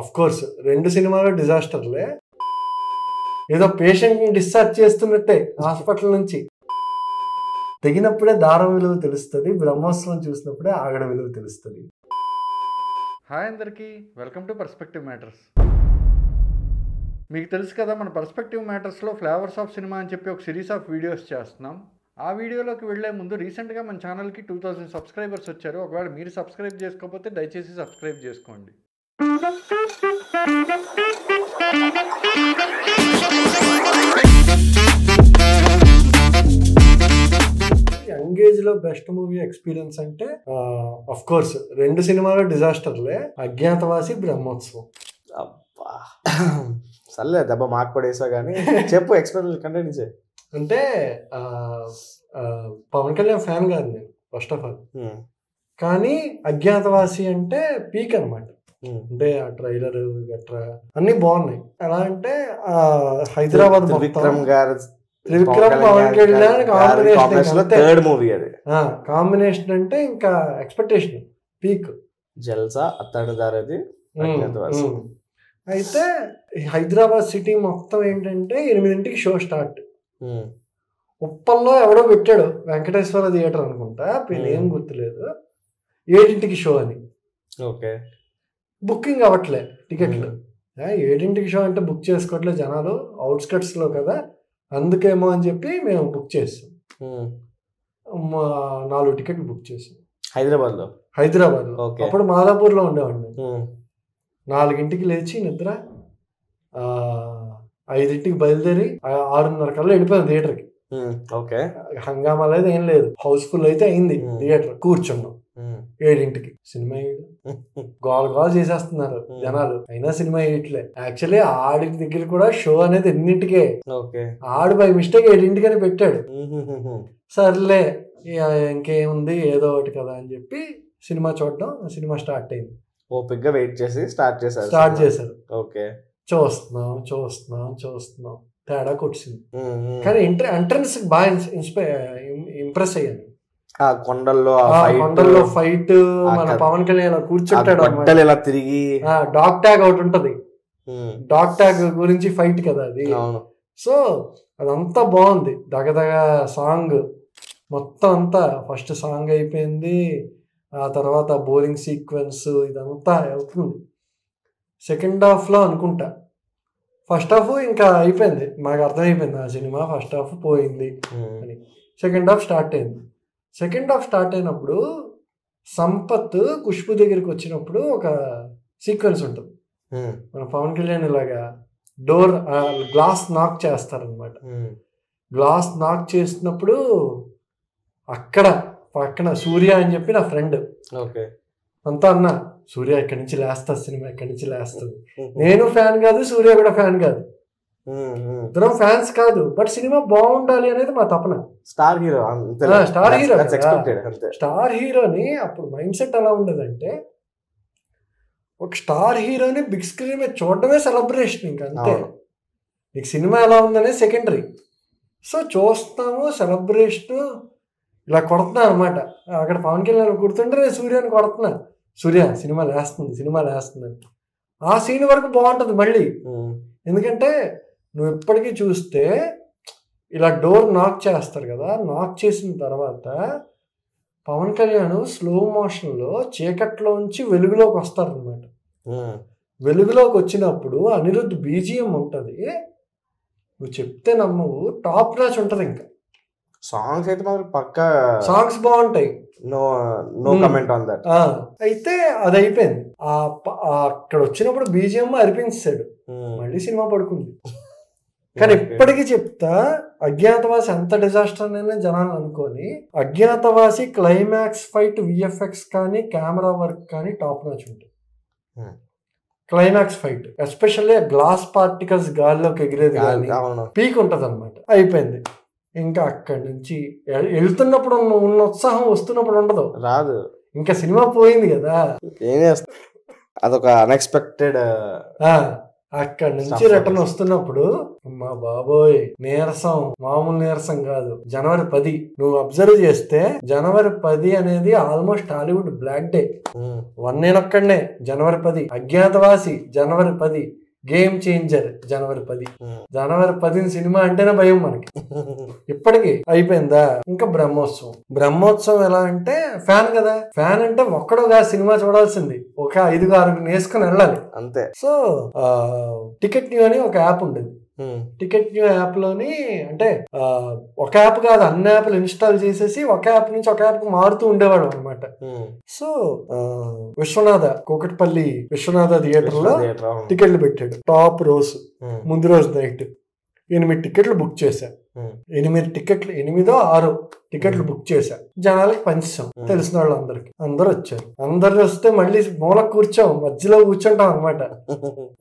Of course 2 సినిమాలు డిజాస్టర్లే. ఏదో patient ని డిశ్చార్జ్ చేస్తున్నట్టే హాస్పిటల్ నుంచి. తెగినప్పుడే దారం విలువ తెలుస్తుంది, బ్రహ్మోత్సవం చూసినప్పుడే ఆగడ విలువ తెలుస్తుంది. హాయ్ అందరికీ, వెల్కమ్ టు పర్స్పెక్టివ్ మ్యాటర్స్. మీకు తెలుసు కదా, మన పర్స్పెక్టివ్ మ్యాటర్స్లో ఫ్లేవర్స్ ఆఫ్ సినిమా అని చెప్పి ఒక సిరీస్ ఆఫ్ వీడియోస్ చేస్తున్నాం. ఆ వీడియోలోకి వెళ్లే ముందు రీసెంట్గా మన ఛానల్కి 2000 సబ్స్క్రైబర్స్ వచ్చారు. ఒకవేళ మీరు సబ్స్క్రైబ్ చేసుకోకపోతే దయచేసి సబ్స్క్రైబ్ చేసుకోండి. యంగేజ్ లో బెస్ట్ మూవీ ఎక్స్పీరియన్స్ అంటే ఆఫ్ కోర్స్ 2 సినిమాలు డిజాస్టర్లే, అజ్ఞాతవాసి, బ్రహ్మోత్సవం. సర్లే దెబ్బ మాకు కూడా వేసా కానీ చెప్పు, ఎక్స్పీరియన్స్ కంటెంట్ ఇచ్చే. అంటే పవన్ కళ్యాణ్ ఫ్యాన్ కాదు నేను ఫస్ట్ ఆఫ్ ఆల్, కానీ అజ్ఞాతవాసి అంటే పీక్ అనమాట. అంటే ఆ ట్రైలర్ గట్రా అన్ని బాగున్నాయి. ఎలా అంటే హైదరాబాద్ విక్రమ్ గారు, త్రివిక్రమ్, పవన్ కళ్యాణ్ కాంబినేషన్ అంటే ఇంకా ఎక్స్పెక్టేషన్ పీక్. జల్సా అతడు దారది. అయితే హైదరాబాద్ సిటీ మొత్తం ఏంటంటే 8ంటికి షో స్టార్ట్. ఉప్పల్లో ఎవడో పెట్టాడు, వెంకటేశ్వర థియేటర్ అనుకుంటా, ఏం గుర్తులేదు, 7ంటికి షో అని. ఓకే, బుకింగ్ అవ్వట్లే టికెట్లు. 7ంటికి షో అంటే బుక్ చేసుకోవట్లేదు జనాలు, అవుట్స్కట్స్ లో కదా, అందుకేమో అని చెప్పి మేము బుక్ చేస్తాం. 4 టికెట్లు బుక్ చేసాం హైదరాబాద్ లో. అప్పుడు మాదాపూర్ లో ఉండేవాడిని. 4ంటికి లేచి నిద్ర, 5ంటికి బయలుదేరి 6:30 కల్లా వెళ్ళిపోయాం థియేటర్కి. హంగామా లేదు, ఏం లేదు, హౌస్ఫుల్ అయితే అయింది థియేటర్. కూర్చున్నాం 7ంటికి. సినిమా గోల్ చేసేస్తున్నారు జనాలు, అయినా సినిమా వేయట్లే. యాక్చువల్లీ ఆడి దగ్గర కూడా షో అనేది 8ంటికే, ఆడు బై మిస్టేక్ 7ంటికని పెట్టాడు. సర్లే ఇంకేముంది ఏదో ఒకటి కదా అని చెప్పి సినిమా చూడడం. సినిమా స్టార్ట్ అయింది. ఓపిక్గా వెయిట్ చేసి స్టార్ట్ చేశారు. ఓకే, చూస్తున్నాం తేడా కొట్టింది. కానీ ఎంట్రన్స్ బాగా ఇంప్రెస్ అయ్యాను. కొండల్లో ఫైట్, మన పవన్ కళ్యాణ్ కూర్చుంటాడు, ఇలా తిరిగి డాగ్ ట్యాగ్ ఒకటి ఉంటది, డాగ్ ట్యాగ్ గురించి ఫైట్ కదా అది. సో అదంతా బాగుంది. దగదగ సాంగ్ మొత్తం అంతా, ఫస్ట్ సాంగ్ అయిపోయింది, ఆ తర్వాత బోరింగ్ సీక్వెన్స్ ఇదంతా వెళ్తుంది. సెకండ్ హాఫ్ లో అనుకుంటా, ఫస్ట్ హాఫ్ ఇంకా అయిపోయింది, మాకు అర్థమైపోయింది ఆ సినిమా ఫస్ట్ హాఫ్ పోయింది అని. సెకండ్ హాఫ్ స్టార్ట్ అయింది. సెకండ్ హాఫ్ స్టార్ట్ అయినప్పుడు సంపత్ ఖుష్బు దగ్గరికి వచ్చినప్పుడు ఒక సీక్వెన్స్ ఉంటుంది. మన పవన్ కళ్యాణ్ ఇలాగా డోర్ గ్లాస్ నాక్ చేస్తారనమాట. గ్లాస్ నాక్ చేసినప్పుడు అక్కడ పక్కన సూర్య అని చెప్పి నా ఫ్రెండ్ అంతా అన్నా, సూర్య ఎక్కడి నుంచి లేస్తుంది, సినిమా ఎక్కడి నుంచి లేస్తుంది. నేను ఫ్యాన్ కాదు, సూర్య కూడా ఫ్యాన్ కాదు, ఇద్దరం ఫ్యాన్స్ కాదు, బట్ సినిమా బాగుండాలి అనేది మా తపన. స్టార్ హీరోని అప్పుడు మైండ్ సెట్ ఎలా ఉండదంటే, ఒక స్టార్ హీరోని బిగ్ స్క్రీన్ మీద చూడడమే సెలబ్రేషన్, ఇంకా అంతే. నీకు సినిమా ఎలా ఉందనే సెకండరీ. సో చూస్తాము, సెలబ్రేషన్ ఇలా కొడుతున్నా అనమాట. అక్కడ పవన్ కళ్యాణ్ గుర్తుంటే నేను సూర్యాని కొడుతున్నా, సూర్య సినిమా లేస్తుంది. ఆ సీన్ వరకు బాగుంటుంది మళ్ళీ. ఎందుకంటే నువ్వు ఎప్పటికీ చూస్తే ఇలా డోర్ నాక్ చేస్తారు కదా, నాక్ చేసిన తర్వాత పవన్ కళ్యాణ్ స్లో మోషన్లో చీకట్లోంచి వెలుగులోకి వస్తారనమాట. వెలుగులోకి వచ్చినప్పుడు అనిరుద్ధ్ బీజిఎం ఉంటుంది, నువ్వు చెప్తే నమ్మవు, టాప్ నాచ్ ఉంటుంది. ఇంకా సాంగ్స్ అయితే మాత్రం పక్కా సాంగ్స్ బాగుంటాయి, నో కమెంట్ ఆన్ దట్. అయితే అది అయిపోయింది. అక్కడ వచ్చినప్పుడు బీజిఎం అరిపించాడు, మళ్ళీ సినిమా పడుకుంది. కానీ ఇప్పటికీ చెప్తా, అజ్ఞాతవాసి ఎంత డిజాస్టర్ అయినా జనాలు అనుకోని, అజ్ఞాతవాసి క్లైమాక్స్ ఫైట్ విఎఫ్ఎక్స్ కానీ కెమెరా వర్క్ కానీ టాప్ నాచ్ ఉంటుంది. Climax fight especially glass particles గాల్లోకి ఎగిరేది కానీ పీక్ ఉంటది అనమాట. అయిపోయింది. ఇంకా అక్కడి నుంచి వెళ్తున్నప్పుడు ఉన్న ఉత్సాహం వస్తున్నప్పుడు ఉండదు, రాదు. ఇంకా సినిమా పోయింది కదా. ఏం చేస్తా, అదొక అన్ఎక్స్పెక్టెడ్ అక్కడ నుంచి రిటర్న్ వస్తున్నప్పుడు మా బాబోయ్ నీరసం, మామూలు నీరసం కాదు. జనవరి 10 నువ్వు అబ్జర్వ్ చేస్తే జనవరి 10 అనేది ఆల్మోస్ట్ హాలీవుడ్ బ్లాక్ డే. నేనొక్కడనే జనవరి 10, అజ్ఞాతవాసి జనవరి 10, గేమ్ చేంజర్ జనవరి 10. జనవరి 10 సినిమా అంటేనే భయం మనకి. ఇప్పటికి అయిపోయిందా? ఇంకా బ్రహ్మోత్సవం ఎలా అంటే ఫ్యాన్ కదా, ఫ్యాన్ అంటే ఒక్కడుగా సినిమా చూడాల్సింది, ఒక 5-6 వేసుకుని వెళ్ళాలి అంతే. సో టికెట్ న్యూ అని ఒక యాప్ ఉండేది. టికెట్ న్యూ యాప్ లోని అంటే ఒక యాప్ కాదు, అన్ని యాప్లు ఇన్స్టాల్ చేసేసి ఒక యాప్ నుంచి ఒక యాప్ మారుతూ ఉండేవాడు అనమాట. సో కూకట్పల్లి విశ్వనాథ థియేటర్ లో టికెట్లు పెట్టాడు. టాప్ రోస్ ముందు రోజు నైట్ 8 టికెట్లు బుక్ చేశా. 8-6 టికెట్లు బుక్ చేశా. జనాలకి పంచాం, తెలిసిన వాళ్ళందరికి. అందరు వచ్చారు. అందరు వస్తే మళ్ళీ మూల కూర్చోం, మధ్యలో కూర్చుంటాం అనమాట.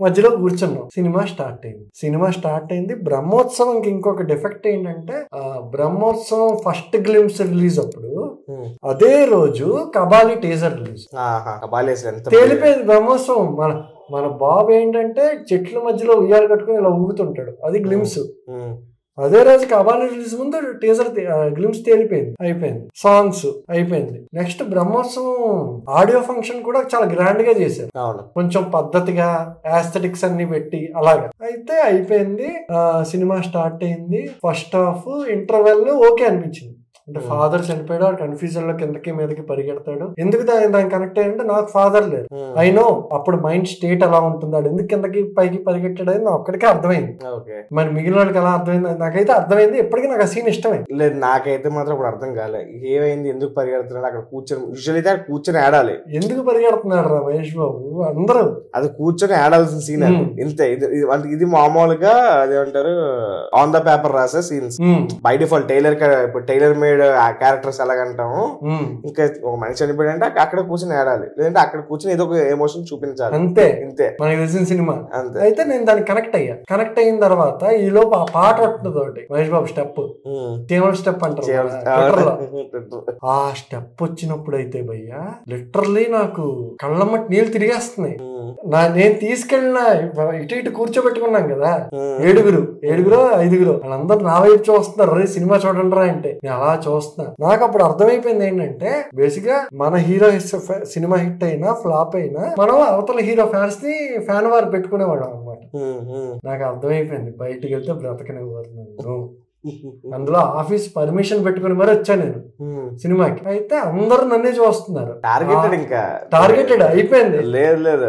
మధ్యలో కూర్చున్నాం. సినిమా స్టార్ట్ అయింది. బ్రహ్మోత్సవంకి ఇంకొక డిఫెక్ట్ ఏంటంటే బ్రహ్మోత్సవం ఫస్ట్ గ్లిమ్స్ రిలీజ్ అప్పుడు అదే రోజు కబాలి టీజర్ రిలీజ్. తేలిపోయింది బ్రహ్మోత్సవం. మన బాబు ఏంటంటే చెట్ల మధ్యలో ఉయ్యాలు కట్టుకుని ఇలా ఊగుతుంటాడు, అది గ్లిమ్స్. అదే రోజు కబాలి రిలీజ్ ముందు టీజర్ గ్లిమ్స్ తేలిపోయింది. అయిపోయింది. సాంగ్స్ అయిపోయింది. నెక్స్ట్ బ్రహ్మోత్సవం ఆడియో ఫంక్షన్ కూడా చాలా గ్రాండ్ గా చేశారు, కొంచెం పద్ధతిగా ఆస్థెటిక్స్ అన్ని పెట్టి అలాగా. అయితే అయిపోయింది. సినిమా స్టార్ట్ అయింది. ఫస్ట్ హాఫ్ ఇంటర్వెల్ ఓకే అనిపించింది. అంటే ఫాదర్ చనిపోయాడు, వాడు కన్ఫ్యూజన్ లో కిందకి మీదకి పరిగెడతాడు. ఎందుకు దానికి కనెక్ట్ అయ్యంటే నాకు ఫాదర్ లేరు. ఐ నో అప్పుడు మైండ్ స్టేట్ ఎలా ఉంటుంది, ఎందుకు కిందకి పైకి పరిగెట్టాడు అని నాకు ఒక్కడికే అర్థమైంది. మరి మిగిలిన వాళ్ళకి ఎలా అర్థమైంది? నాకైతే అర్థమైంది. ఎప్పటికీ నాకు ఆ సీన్ ఇష్టమే లేదు. నాకైతే మాత్రం ఇప్పుడు అర్థం కాలే ఏమైంది, ఎందుకు పరిగెడుతున్నాడు. అక్కడ యూజువల్లీ కూర్చొని ఆడాలి. ఎందుకు పరిగెడుతున్నాడు రా మహేష్ బాబు? అందరూ అది కూర్చొని ఆడాల్సిన సీన్ ఇంతే. ఇది మామూలుగా అదేమంటారు ఆన్ ద పేపర్ రాసే scenes. By default tailor made characters ఎలాగంటాము. ఇంకా ఒక మనిషి చనిపోయాడు అంటే అక్కడ కూర్చొని ఆడాలి, లేదంటే అక్కడ కూర్చొని ఏదో ఒక ఎమోషన్ చూపించాలి. అంతే మనకి తెలిసిన సినిమా. అయితే నేను దానికి కనెక్ట్ అయిన తర్వాత ఈ లోపు ఆ పాట వస్తుంది ఒకటి, మహేష్ బాబు స్టెప్, చీమల స్టెప్ అంటారు. ఆ స్టెప్ వచ్చినప్పుడు అయితే భయ్యా లిటరల్లీ నాకు కళ్ళమ్మటి నీళ్ళు తిరిగేస్తున్నాయి. నేను తీసుకెళ్ళిన ఇటు కూర్చోబెట్టుకున్నాం కదా, 7 5 వాళ్ళందరూ నా వైపు చూస్తున్నారు, రే సినిమా చూడండి రా అంటే. నేను అలా చూస్తున్నా. నాకు అప్పుడు అర్థమైపోయింది ఏంటంటే బేసిక్ గా మన హీరో సినిమా హిట్ అయినా ఫ్లాప్ అయినా మనం అవతల హీరో ఫ్యాన్స్ ని ఫ్యాన్ వారు పెట్టుకునేవాడు అనమాట. నాకు అర్థమైపోయింది బయటికి వెళ్తే బ్రతకనివ్వరు నన్ను. అందులో ఆఫీస్ పర్మిషన్ పెట్టుకుని మరి వచ్చాను నేను సినిమాకి. అయితే అందరూ నన్నే చూస్తున్నారు. టార్గెటెడ్ అయిపోయింది. లేదు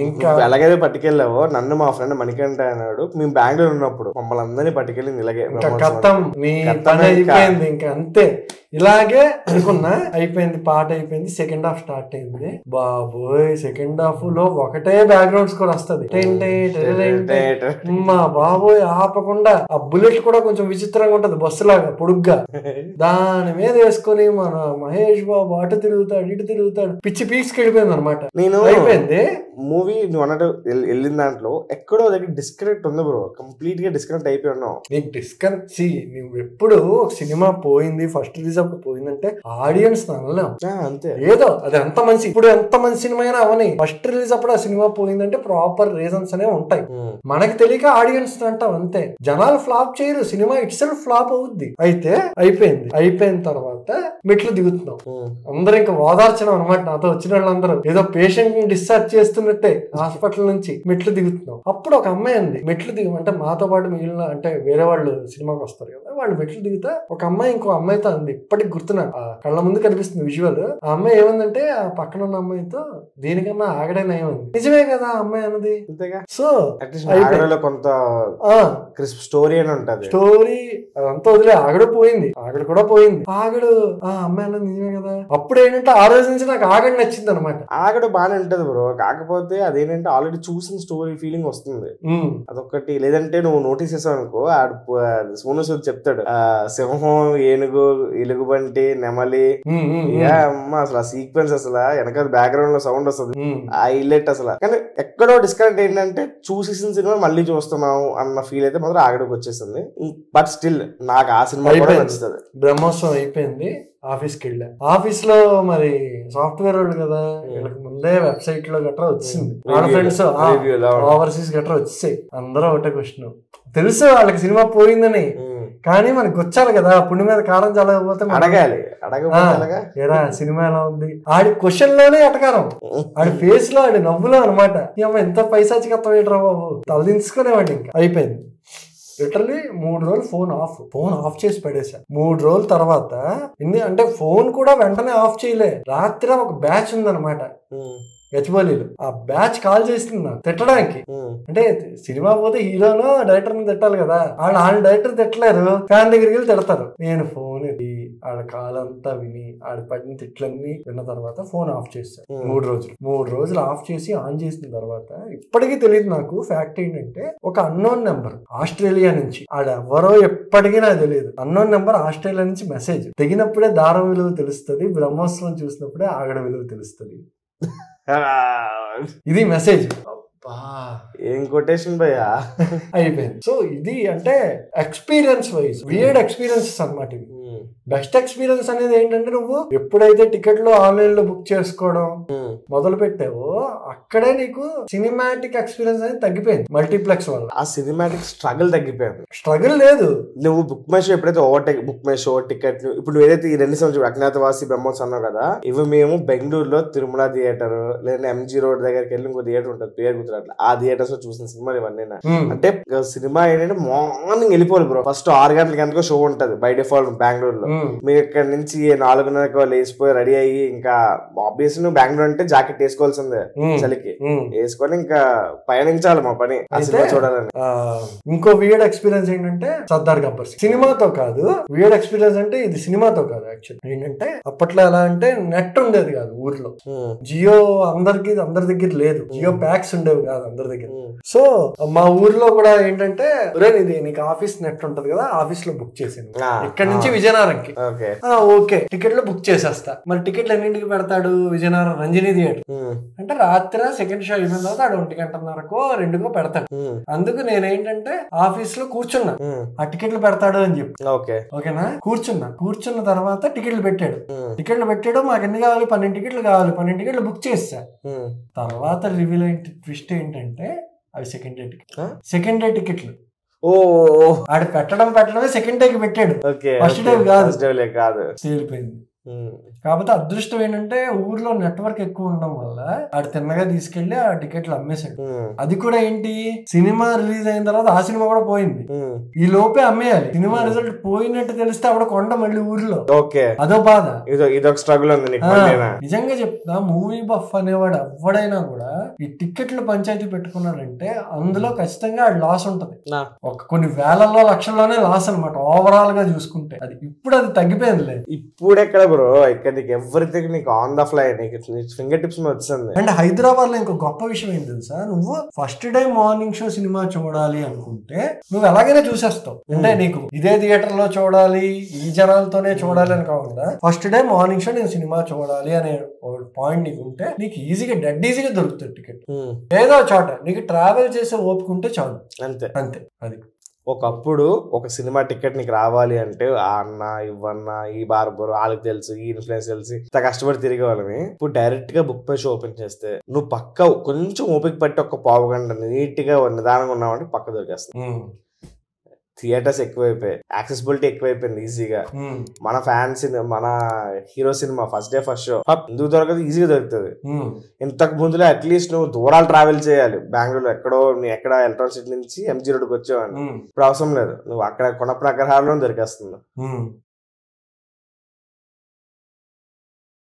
ఇంకా ఎలాగైతే పట్టుకెళ్ళావో నన్ను మా ఫ్రెండ్ మణికంఠ అన్నాడు. మేము బెంగళూరు ఉన్నప్పుడు మమ్మల్ని అందరినీ పట్టుకెళ్ళింది ఇలాగే. కథం నీ పని అయిపోయింది. ఇంకా అంతే ఇలాగే అనుకున్నా. అయిపోయింది, పాట అయిపోయింది. సెకండ్ హాఫ్ స్టార్ట్ అయింది. బాబోయ్ సెకండ్ హాఫ్ లో ఒకటే బ్యాక్గ్రౌండ్ స్కోర్ వస్తుంది. మా బాబోయ్ ఆపకుండా. ఆ బుల్లెట్ కూడా కొంచెం విచిత్రంగా ఉంటది, బస్సు లాగా పొడుగ్గా. దాని మీద వేసుకుని మన మహేష్ బాబు అటు తిరుగుతాడు ఇటు తిరుగుతాడు, పిచ్చి పీక్స్కి వెళ్ళిపోయింది అనమాట. నేను అయిపోయింది మూవీ. నువ్వు అన్నట్టు వెళ్ళిన దాంట్లో ఎక్కడో దగ్గర డిస్కనెక్ట్ ఉంది బ్రో. కంప్లీట్ గా డిస్కనెక్ట్ అయిపోయి ఉన్నావు. నీకు డిస్కనెక్ట్ నువ్వు ఎప్పుడు సినిమా పోయింది ఫస్ట్ రిలీజ్ అప్పుడు పోయిందంటే ఆడియన్స్ అనలేం. అంతే ఏదో అది ఎంత మంచి, ఇప్పుడు ఎంత మంచి సినిమా అయినా అవని ఫస్ట్ రిలీజ్ అప్పుడు ఆ సినిమా పోయిందంటే ప్రాపర్ రీజన్స్ అనేవి ఉంటాయి. మనకి తెలియక ఆడియన్స్ అంటాం అంతే. జనాలు ఫ్లాప్ చేయరు, సినిమా ఇట్ సెల్ఫ్ ఫ్లాప్ అవుద్ది. అయితే అయిపోయిన తర్వాత మెట్లు దిగుతున్నాం. అందరూ ఇంకా ఓదార్చడం అనమాట. నాతో వచ్చిన వాళ్ళందరూ ఏదో పేషెంట్ ని డిశ్చార్జ్ చేస్తున్నట్టే హాస్పిటల్ నుంచి మెట్లు దిగుతున్నాం. అప్పుడు ఒక అమ్మాయి ఉంది, మెట్లు దిగమంటే మాతో పాటు మిగిలిన అంటే వేరే వాళ్ళు సినిమాకి వస్తారు కదా, వాళ్ళు మెట్లు దిగుతా ఒక అమ్మాయి ఇంకో అమ్మాయితో అంది. ఇప్పటికి గుర్తున్నా, కళ్ళ ముందు కనిపిస్తుంది విజువల్. ఆ అమ్మాయి ఏమందంటే ఆ పక్కన ఉన్న అమ్మాయితో దీనికన్నా ఆగడే నయమంది. నిజమే కదా ఆ అమ్మాయి అన్నది. సో కొంత స్టోరీ అని ఉంటది. స్టోరీ అదంతా వదిలే, ఆగడు కూడా పోయింది. ఆగడు ఆ అమ్మాయి అన్నది నిజమే కదా. అప్పుడు ఏంటంటే ఆ రోజు నుంచి నాకు ఆగడు నచ్చింది అనమాట. ఆగడు బాగానే ఉంటది బ్రో, కాకపోతే అదేంటంటే ఆల్రెడీ చూసిన స్టోరీ ఫీలింగ్ వస్తుంది అదొకటి. లేదంటే నువ్వు నోటీస్ చేసావు అనుకో, సోను సూద్ చెప్తాడు సింహం, ఏనుగు, ఎలుగుబంటి, నెమలి, అమ్మ అసలు ఆ సీక్వెన్స్ అసలు వెనక బ్యాక్గ్రౌండ్ లో సౌండ్ వస్తుంది, ఆ హైలైట్ అసలు. కానీ ఎక్కడో డిస్కనెక్ట్ ఏంటంటే చూసేసిన సినిమా మళ్ళీ చూస్తున్నాము అన్న ఫీల్ అయితే మాత్రం ఆగడికి వచ్చేసింది. బట్ స్టిల్ నాకు ఆ సినిమా కూడా నచ్చుతుంది. బ్రహ్మోత్సవం అయిపోయింది, ఆఫీస్కి వెళ్ళా. ఆఫీస్ లో మరి సాఫ్ట్వేర్ వాళ్ళు కదా, వీళ్ళకి ముందే వెబ్సైట్ లో గట్రా వచ్చింది, వాళ్ళ ఫ్రెండ్స్ ఓవర్సీస్ గట్రా వచ్చాయి. అందరూ ఒకటే క్వశ్చన్, తెలుసు వాళ్ళకి సినిమా పోయిందని, కానీ మనకి వచ్చాలి కదా, పుండి మీద కారం చల్లకపోతే అడగాలి. ఏడా సినిమా ఎలా ఉంది, ఆడి క్వశ్చన్ లోనే ఎటకారం, ఆడి ఫేస్ లో, ఆడి నవ్వులో అనమాట. ఎంత పైసాచికత్వం ఏంట్రా బాబు, తలదించుకునేవాడి. ఇంకా అయిపోయింది. లిటరలీ 3 రోజులు ఫోన్ ఆఫ్ చేసి పడేసా. 3 రోజుల తర్వాత అంటే ఫోన్ కూడా వెంటనే ఆఫ్ చేయలే. రాత్రి ఒక బ్యాచ్ ఉందన్నమాట గచ్చిబౌలిలో, ఆ బ్యాచ్ కాల్ చేసింది నాకు తిట్టడానికి. అంటే సినిమా పోతే హీరోను డైరెక్టర్ ని తిట్టాలి కదా, వాళ్ళు డైరెక్టర్ తిట్టలేరు, ఫ్యాన్ దగ్గరికి వెళ్ళి తిడతారు. నేను ఫోన్ ఇది ఆడ కాల్ అంతా విని ఆడి పడిన తిట్లన్నీ విన్న తర్వాత ఫోన్ ఆఫ్ చేశాను. 3 రోజులు ఆఫ్ చేసి ఆన్ చేసిన తర్వాత ఇప్పటికీ తెలియదు నాకు ఫ్యాక్ట్ ఏంటంటే, ఒక అన్నోన్ నెంబర్ ఆస్ట్రేలియా నుంచి, ఆడెవరో ఎప్పటికీ నాకు తెలియదు, అన్నోన్ నెంబర్ ఆస్ట్రేలియా నుంచి మెసేజ్, తెగినప్పుడే దారం విలువ తెలుస్తుంది, బ్రహ్మోత్సవం చూసినప్పుడే ఆగడ విలువ తెలుస్తుంది, ఇది మెసేజ్. ఏం కొటేషన్ భయ్యా అయిపోయింది. సో ఇది అంటే ఎక్స్పీరియన్స్ వైజ్ వియర్డ్ ఎక్స్పీరియన్సెస్ అన్నమాట. ఇవి బెస్ట్ ఎక్స్పీరియన్స్ అనేది ఏంటంటే, నువ్వు ఎప్పుడైతే టికెట్లు ఆన్లైన్ లో బుక్ చేసుకోవడం మొదలు పెట్టావో అక్కడే నీకు సినిమాటిక్ ఎక్స్పీరియన్స్ అనేది తగ్గిపోయింది మల్టీప్లెక్స్ వల్ల. ఆ సినిమాటిక్ స్ట్రగుల్ తగ్గిపోయింది. స్ట్రగుల్ లేదు. నువ్వు బుక్ మై షో ఎప్పుడైతే బుక్ మై షో టికెట్, ఇప్పుడు నువ్వు ఏదైతే ఈ 2 సంవత్సరాలు అజ్ఞాతవాసి, బ్రహ్మోత్సవం అన్నావు కదా, ఇవి మేము బెంగళూరులో తిరుమల థియేటర్ లేదా ఎంజీ రోడ్ దగ్గరికి వెళ్ళి ఇంకో థియేటర్ ఉంటుంది, పేరు గుర్తురాట్లేదు, ఆ థియేటర్స్ లో చూసిన సినిమాలు ఇవన్నీ. అంటే సినిమా ఏంటంటే మార్నింగ్ వెళ్ళిపోవాలి బ్రో, ఫస్ట్ 6 గంటలకి ఎంతకో షో ఉంటది బై డిఫాల్ట్ బెంగళూరులో. మీరు ఇక్కడ నుంచి 4:30 లేచిపోయి రెడీ అయ్యి, ఇంకా ఆబ్వియస్ నువ్వు బెంగళూరు అంటే జాకెట్ వేసుకోవాల్సిందే చలికి, వేసుకొని ఇంకా పయనించాలి మా పని ఆ సినిమా చూడాలని. ఇంకో వియర్డ్ ఎక్స్పీరియన్స్ ఏంటంటే సర్దార్ గబ్బర్ సింగ్. సినిమాతో కాదు వియర్డ్ ఎక్స్పీరియన్స్ అంటే, ఇది సినిమాతో కాదు యాక్చువల్లీ. ఏంటంటే అప్పట్లో ఎలా అంటే నెట్ ఉండేది కాదు ఊర్లో, జియో అందరి దగ్గర లేదు, జియో ప్యాక్స్ ఉండేవి కాదు అందరి దగ్గర. సో మా ఊర్లో కూడా ఏంటంటే, ఇది నీకు ఆఫీస్ నెట్ ఉంటది కదా, ఆఫీస్ లో బుక్ చేసాను ఇక్కడ నుంచి విజయనగరంకి. ఓకే టికెట్లు బుక్ చేసేస్తా. మరి టికెట్లు ఎన్నింటికి పెడతాడు, విజయనగరం రంజనీ థియేటర్ అంటే రాత్రి సెకండ్ షో అయిన తర్వాత 1:30కో 2కో పెడతాడు. అందుకు నేనేంటంటే ఆఫీస్ లో కూర్చున్నా, ఆ టికెట్లు పెడతాడు అని చెప్పి. ఓకేనా, కూర్చున్న తర్వాత టికెట్లు పెట్టాడు. మాకు ఎన్ని కావాలి, 12 టికెట్లు కావాలి, 12 టికెట్లు బుక్ చేస్తా. తర్వాత రివీల్ అయిన ట్విస్ట్ ఏంటంటే, అవి సెకండ్ డే టికెట్లు. ఆడు పెట్టడమే సెకండ్ డేకి పెట్టాడు, ఫస్ట్ డే కాదు. తేలిపోయింది. కాకపోతే అదృష్టం ఏంటంటే ఊర్లో నెట్వర్క్ ఎక్కువ ఉండడం వల్ల ఆడు తిన్నగా తీసుకెళ్లి ఆ టికెట్లు అమ్మేశాడు. అది కూడా ఏంటి, సినిమా రిలీజ్ అయిన తర్వాత ఆ సినిమా కూడా పోయింది, ఈ లోపే అమ్మేయాలి. సినిమా రిజల్ట్ పోయినట్టు తెలిస్తే ఆవిడ కొండ మళ్ళీ ఊర్లో, అదో బాధ. నిజంగా చెప్తా, మూవీ బఫ్ అనేవాడు ఎవడైనా కూడా ఈ టికెట్లు పంచాయతీ పెట్టుకున్నాడంటే అందులో ఖచ్చితంగా ఆడు లాస్ ఉంటది. కొన్ని వేలల్లో లక్షల్లోనే లాస్ అనమాట ఓవరాల్ గా చూసుకుంటే. అది ఇప్పుడు అది తగ్గిపోయిందిలే. ఇప్పుడు ఎక్కడ బ్రో, ఇక్కడ నీకు ఎవ్రీథింగ్ నీకు ఆన్ ద ఫ్లై, నీకు ఫింగర్ టిప్స్ వచ్చింది. అండ్ హైదరాబాద్ లో ఇంకో గొప్ప విషయం ఏంటి తెలుసా, నువ్వు first day morning show cinema చూడాలి అనుకుంటే నువ్వు ఎలాగైనా చూసేస్తావు. అంటే నీకు ఇదే థియేటర్ లో చూడాలి, ఈ జనాలతోనే చూడాలి అని కాకుండా ఫస్ట్ డే మార్నింగ్ షో నేను సినిమా చూడాలి అనే పాయింట్ నీకు ఉంటే నీకు డెడ్ ఈజీగా దొరుకుతుంది టికెట్. ఏదో చోట నీకు ట్రావెల్ చేసే ఓపిక ఉంటే చాలు, అంతే. అది ఒకప్పుడు ఒక సినిమా టికెట్ నీకు రావాలి అంటే ఆ అన్న ఇవ్వన్నా ఈ బార్బర్ వాళ్ళకి తెలుసు, ఈ ఇన్ఫ్లుయెన్స్ తెలిసి ఇంత కష్టపడి తిరిగే వాళ్ళని. ఇప్పుడు డైరెక్ట్ గా బుక్ మై షో ఓపెన్ చేస్తే నువ్వు పక్క కొంచెం ఓపిక పట్టి ఒక పావు గంట నీట్ గా నిదానంగా ఉన్నావంటే పక్క దొరికేస్తుంది. థియేటర్స్ ఎక్కువైపోయాయి, యాక్సెసిబిలిటీ ఎక్కువైపోయింది ఈజీగా. మన ఫ్యాన్స్ మన hero cinema first day first show ఎందుకు దొరకదు, ఈజీగా దొరుకుతుంది. ఇంతకు ముందులో అట్లీస్ట్ నువ్వు దూరాలు ట్రావెల్ చేయాలి, బెంగళూరు ఎక్కడ ఎలక్ట్రానిక్ సిటీ నుంచి ఎంజీ రోడ్కి వచ్చేవాడిని. ఇప్పుడు అవసరం లేదు, నువ్వు అక్కడ కొనప్ప నగర్ హాల్లో దొరికేస్తుంది.